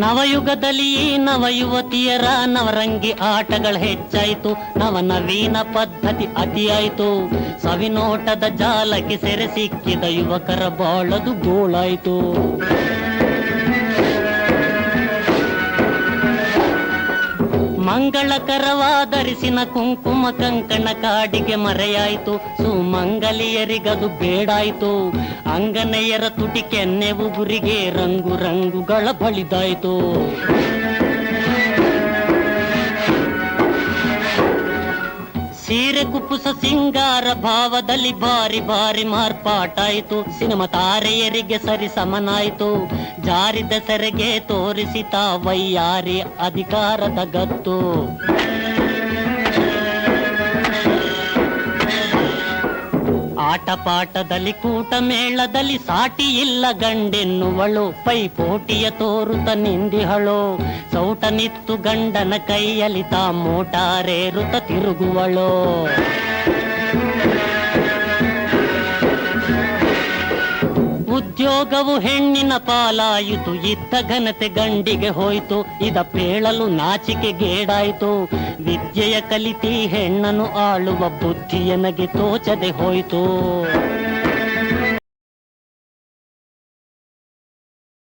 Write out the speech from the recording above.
ನವಯುಗದಲ್ಲಿ ನವಯುವತಿಯರ ನವರಂಗಿ ಆಟಗಳು ಹೆಚ್ಚಾಯಿತು, ನವನವೀನ ಪದ್ಧತಿ ಅತಿಯಾಯಿತು. ಸವಿನೋಟದ ಜಾಲಕ್ಕೆ ಸೆರೆ ಸಿಕ್ಕಿದ ಯುವಕರ ಬಾಳದು ಗೋಳಾಯಿತು. ಮಂಗಳಕರವಾದರಿಸಿನ ಕುಂಕುಮ ಕಂಕಣ ಕಾಡಿಗೆ ಮರೆಯಾಯಿತು, ಸುಮಂಗಲಿಯರಿಗದು ಬೇಡಾಯಿತು. ಅಂಗನೆಯರ ತುಟಿ ಕೆನ್ನೆ ಉಗುರಿಗೆ ರಂಗು ರಂಗುಗಳ ಬಳಿದಾಯಿತು. ಸೀರೆ ಕುಪ್ಪುಸ ಸಿಂಗಾರ ಭಾವದಲ್ಲಿ ಭಾರಿ ಭಾರಿ ಮಾರ್ಪಾಟಾಯಿತು. ಸಿನಿಮಾ ತಾರೆಯರಿಗೆ ಸರಿ ಸಮನಾಯಿತು, ಜಾರಿದ ಸೆರೆಗೆ ತೋರಿಸಿತ ವೈಯಾರಿ ಅಧಿಕಾರದ ಗತ್ತು. ಆಟಪಾಠದಲ್ಲಿ ಕೂಟ ಮೇಳದಲ್ಲಿ ಸಾಟಿ ಇಲ್ಲ ಗಂಡೆನ್ನುವಳು, ಪೈಪೋಟಿಯ ತೋರುತ ನಿಂದಿಹಳು. ಸೌಟ ನಿತ್ತು ಗಂಡನ ಕೈಯಲ್ಲಿ ತಾ ಮೋಟಾರೇರುತ ತಿರುಗುವಳು. ಉದ್ಯೋಗವು ಹೆಣ್ಣಿನ ಪಾಲಾಯಿತು, ಇದ್ದ ಘನತೆ ಗಂಡಿಗೆ ಹೋಯಿತು. ಇದ ಪೇಳಲು ನಾಚಿಕೆ ಗೇಡಾಯಿತು, ವಿದ್ಯೆಯ ಕಲಿತಿ ಹೆಣ್ಣನ್ನು ಆಳುವ ಬುದ್ಧಿಯನಗೆ ತೋಚದೆ ಹೋಯಿತು.